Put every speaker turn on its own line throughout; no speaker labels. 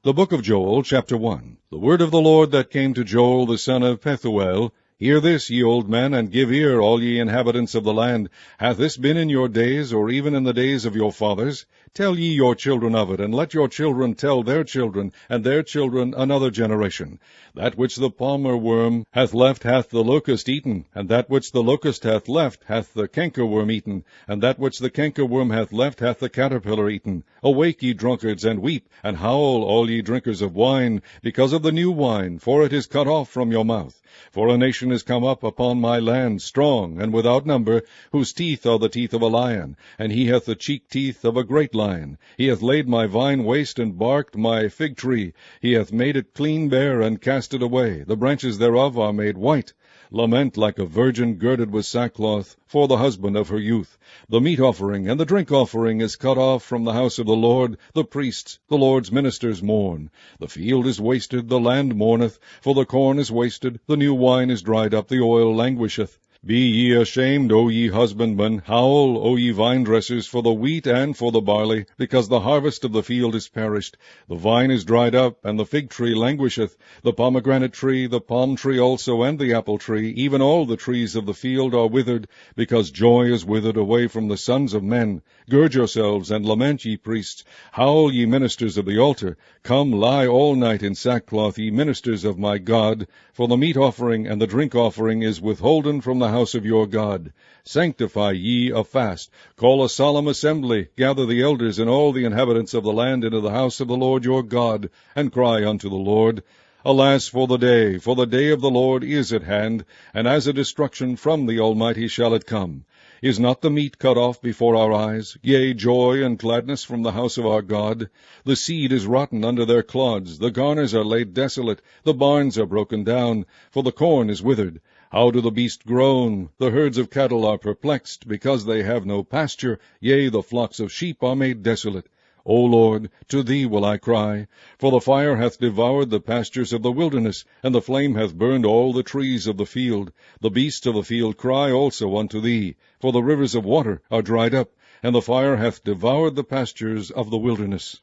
The book of Joel, chapter 1. The word of the Lord that came to Joel the son of Pethuel. Hear this, ye old men, and give ear, all ye inhabitants of the land. Hath this been in your days, or even in the days of your fathers? Tell ye your children of it, and let your children tell their children, and their children another generation. That which the palmer worm hath left hath the locust eaten, and that which the locust hath left hath the cankerworm eaten, and that which the cankerworm hath left hath the caterpillar eaten. Awake, ye drunkards, and weep, and howl, all ye drinkers of wine, because of the new wine, for it is cut off from your mouth. For a nation is come up upon my land, strong and without number, whose teeth are the teeth of a lion, and he hath the cheek teeth of a great lion. He hath laid my vine waste, and barked my fig tree. He hath made it clean bare, and cast it away. The branches thereof are made white. Lament like a virgin girded with sackcloth for the husband of her youth. The meat offering and the drink offering is cut off from the house of the Lord. The priests, the Lord's ministers, mourn. The field is wasted, the land mourneth, for the corn is wasted, the new wine is dried up, the oil languisheth. Be ye ashamed, O ye husbandmen, howl, O ye vine-dressers, for the wheat and for the barley, because the harvest of the field is perished. The vine is dried up, and the fig tree languisheth, the pomegranate tree, the palm tree also, and the apple tree, even all the trees of the field are withered, because joy is withered away from the sons of men. Gird yourselves, and lament, ye priests. Howl, ye ministers of the altar. Come, lie all night in sackcloth, ye ministers of my God, for the meat offering and the drink offering is withholden from the house of your God. Sanctify ye a fast. Call a solemn assembly. Gather the elders and all the inhabitants of the land into the house of the Lord your God, and cry unto the Lord. Alas for the day of the Lord is at hand, and as a destruction from the Almighty shall it come. Is not the meat cut off before our eyes? Yea, joy and gladness from the house of our God. The seed is rotten under their clods, the garners are laid desolate, the barns are broken down, for the corn is withered. How do the beasts groan? The herds of cattle are perplexed, because they have no pasture. Yea, the flocks of sheep are made desolate. O Lord, to thee will I cry. For the fire hath devoured the pastures of the wilderness, and the flame hath burned all the trees of the field. The beasts of the field cry also unto thee, for the rivers of water are dried up, and the fire hath devoured the pastures of the wilderness.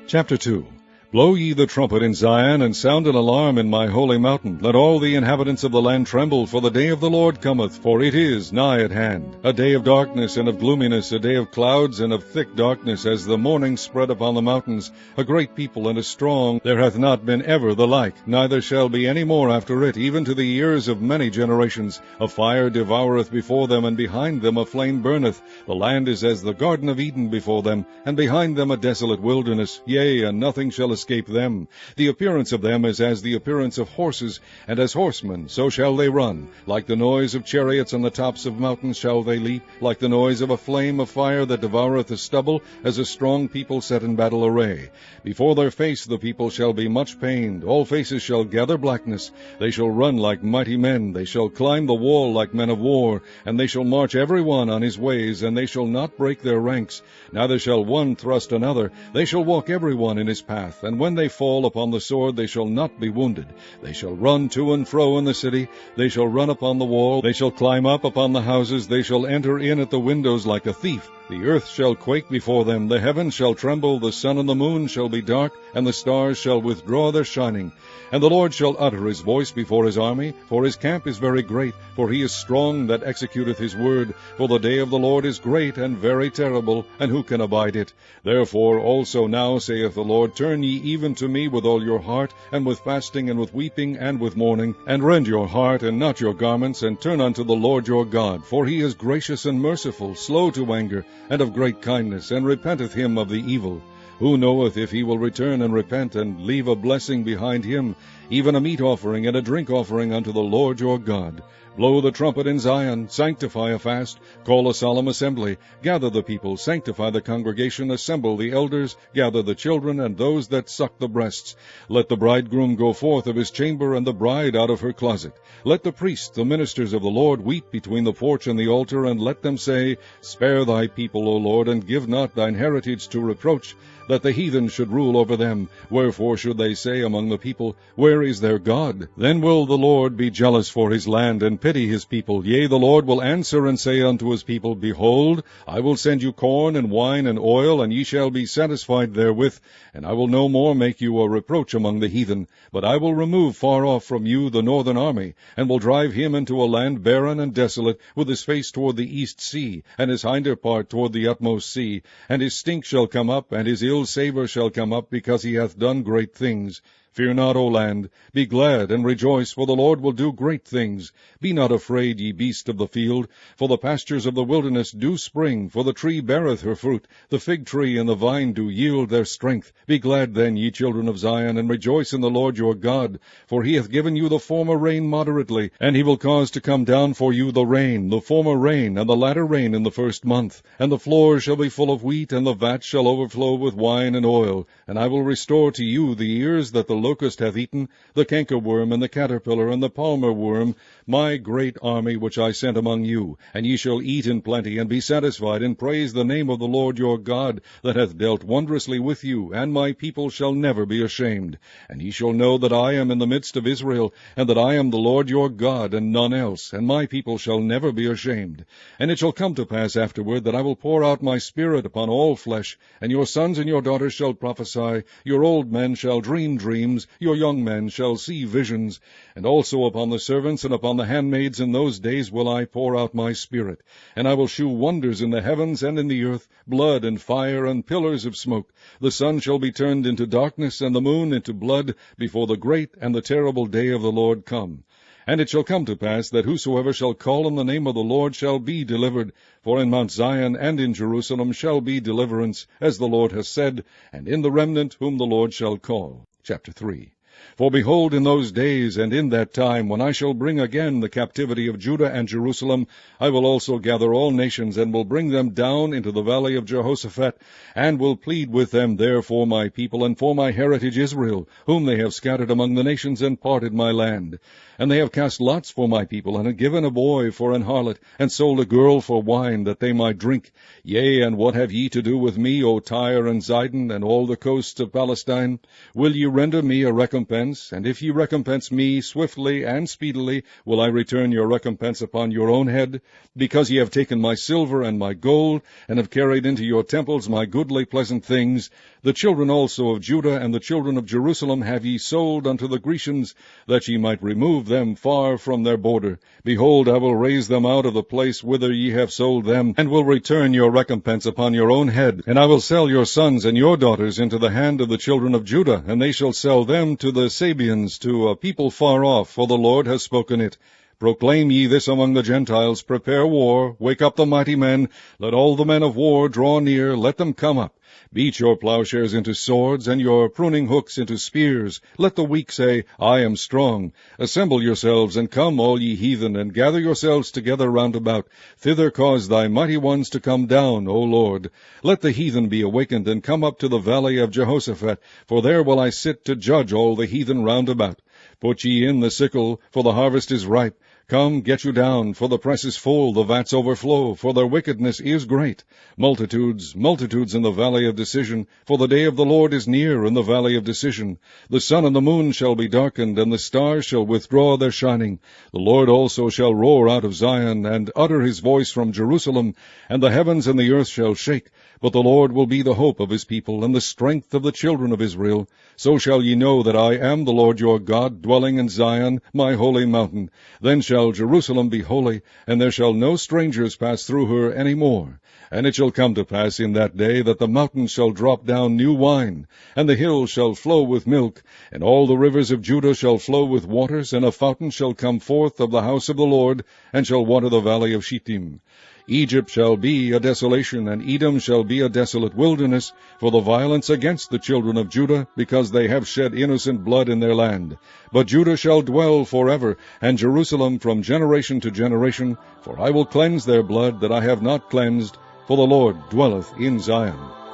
Chapter 2. Blow ye the trumpet in Zion, and sound an alarm in my holy mountain. Let all the inhabitants of the land tremble, for the day of the Lord cometh, for it is nigh at hand. A day of darkness and of gloominess, a day of clouds and of thick darkness, as the morning spread upon the mountains. A great people and a strong, there hath not been ever the like, neither shall be any more after it, even to the years of many generations. A fire devoureth before them, and behind them a flame burneth. The land is as the garden of Eden before them, and behind them a desolate wilderness. Yea, and nothing shall escape them. The appearance of them is as the appearance of horses, and as horsemen so shall they run. Like the noise of chariots on the tops of mountains shall they leap, like the noise of a flame of fire that devoureth the stubble, as a strong people set in battle array. Before their face the people shall be much pained, all faces shall gather blackness. They shall run like mighty men, they shall climb the wall like men of war, and they shall march every one on his ways, and they shall not break their ranks, neither shall one thrust another. They shall walk every one in his path, and when they fall upon the sword they shall not be wounded. They shall run to and fro in the city, they shall run upon the wall, they shall climb up upon the houses, they shall enter in at the windows like a thief. The earth shall quake before them, the heavens shall tremble, the sun and the moon shall be dark, and the stars shall withdraw their shining. And the Lord shall utter his voice before his army, for his camp is very great, for he is strong that executeth his word. For the day of the Lord is great and very terrible, and who can abide it? Therefore also now, saith the Lord, turn ye even to me with all your heart, and with fasting, and with weeping, and with mourning, and rend your heart, and not your garments, and turn unto the Lord your God. For he is gracious and merciful, slow to anger, and of great kindness, and repenteth him of the evil. Who knoweth if he will return and repent, and leave a blessing behind him, even a meat offering and a drink offering unto the Lord your God? Blow the trumpet in Zion, sanctify a fast, call a solemn assembly, gather the people, sanctify the congregation, assemble the elders, gather the children, and those that suck the breasts. Let the bridegroom go forth of his chamber, and the bride out of her closet. Let the priests, the ministers of the Lord, weep between the porch and the altar, and let them say, Spare thy people, O Lord, and give not thine heritage to reproach, that the heathen should rule over them. Wherefore should they say among the people, Where where is their God? Then will the Lord be jealous for his land, and pity his people. Yea, the Lord will answer and say unto his people, Behold, I will send you corn and wine and oil, and ye shall be satisfied therewith, and I will no more make you a reproach among the heathen. But I will remove far off from you the northern army, and will drive him into a land barren and desolate, with his face toward the east sea, and his hinder part toward the utmost sea. And his stink shall come up, and his ill savour shall come up, because he hath done great things. Fear not, O land, be glad and rejoice, for the Lord will do great things. Be not afraid, ye beasts of the field, for the pastures of the wilderness do spring, for the tree beareth her fruit, the fig tree and the vine do yield their strength. Be glad then, ye children of Zion, and rejoice in the Lord your God, for he hath given you the former rain moderately, and he will cause to come down for you the rain, the former rain, and the latter rain in the first month. And the floors shall be full of wheat, and the vats shall overflow with wine and oil. And I will restore to you the ears that the locust hath eaten, the cankerworm, and the caterpillar, and the palmer worm, my great army which I sent among you. And ye shall eat in plenty, and be satisfied, and praise the name of the Lord your God, that hath dealt wondrously with you, and my people shall never be ashamed. And ye shall know that I am in the midst of Israel, and that I am the Lord your God, and none else, and my people shall never be ashamed. And it shall come to pass afterward, that I will pour out my Spirit upon all flesh, and your sons and your daughters shall prophesy, your old men shall dream dreams, your young men shall see visions. And also upon the servants and upon the handmaids in those days will I pour out my Spirit. And I will shew wonders in the heavens and in the earth, blood and fire and pillars of smoke. The sun shall be turned into darkness, and the moon into blood, before the great and the terrible day of the Lord come. And it shall come to pass that whosoever shall call on the name of the Lord shall be delivered. For in Mount Zion and in Jerusalem shall be deliverance, as the Lord has said, and in the remnant whom the Lord shall call. Chapter 3. For behold, in those days and in that time, when I shall bring again the captivity of Judah and Jerusalem, I will also gather all nations, and will bring them down into the valley of Jehoshaphat, and will plead with them there for my people, and for my heritage Israel, whom they have scattered among the nations, and parted my land. And they have cast lots for my people, and have given a boy for an harlot, and sold a girl for wine, that they might drink. Yea, and what have ye to do with me, O Tyre and Zidon, and all the coasts of Palestine? Will ye render me a recompense? And if ye recompense me swiftly and speedily, will I return your recompense upon your own head? Because ye have taken my silver and my gold, and have carried into your temples my goodly pleasant things. The children also of Judah and the children of Jerusalem have ye sold unto the Grecians, that ye might remove them far from their border. Behold, I will raise them out of the place whither ye have sold them, and will return your recompense upon your own head. And I will sell your sons and your daughters into the hand of the children of Judah, and they shall sell them to the Sabeans, to a people far off, for the Lord has spoken it. Proclaim ye this among the Gentiles, prepare war, wake up the mighty men, let all the men of war draw near, let them come up. Beat your plowshares into swords, and your pruning hooks into spears. Let the weak say, I am strong. Assemble yourselves, and come, all ye heathen, and gather yourselves together round about. Thither cause thy mighty ones to come down, O Lord. Let the heathen be awakened, and come up to the valley of Jehoshaphat, for there will I sit to judge all the heathen round about. Put ye in the sickle, for the harvest is ripe. Come, get you down, for the press is full, the vats overflow, for their wickedness is great. Multitudes, multitudes in the valley of decision, for the day of the Lord is near in the valley of decision. The sun and the moon shall be darkened, and the stars shall withdraw their shining. The Lord also shall roar out of Zion, and utter his voice from Jerusalem, and the heavens and the earth shall shake. But the Lord will be the hope of his people, and the strength of the children of Israel. So shall ye know that I am the Lord your God, dwelling in Zion, my holy mountain. Then shall Jerusalem be holy, and there shall no strangers pass through her any more. And it shall come to pass in that day that the mountains shall drop down new wine, and the hills shall flow with milk, and all the rivers of Judah shall flow with waters, and a fountain shall come forth of the house of the Lord, and shall water the valley of Shittim. Egypt shall be a desolation, and Edom shall be a desolate wilderness, for the violence against the children of Judah, because they have shed innocent blood in their land. But Judah shall dwell forever, and Jerusalem from generation to generation, for I will cleanse their blood that I have not cleansed, for the Lord dwelleth in Zion.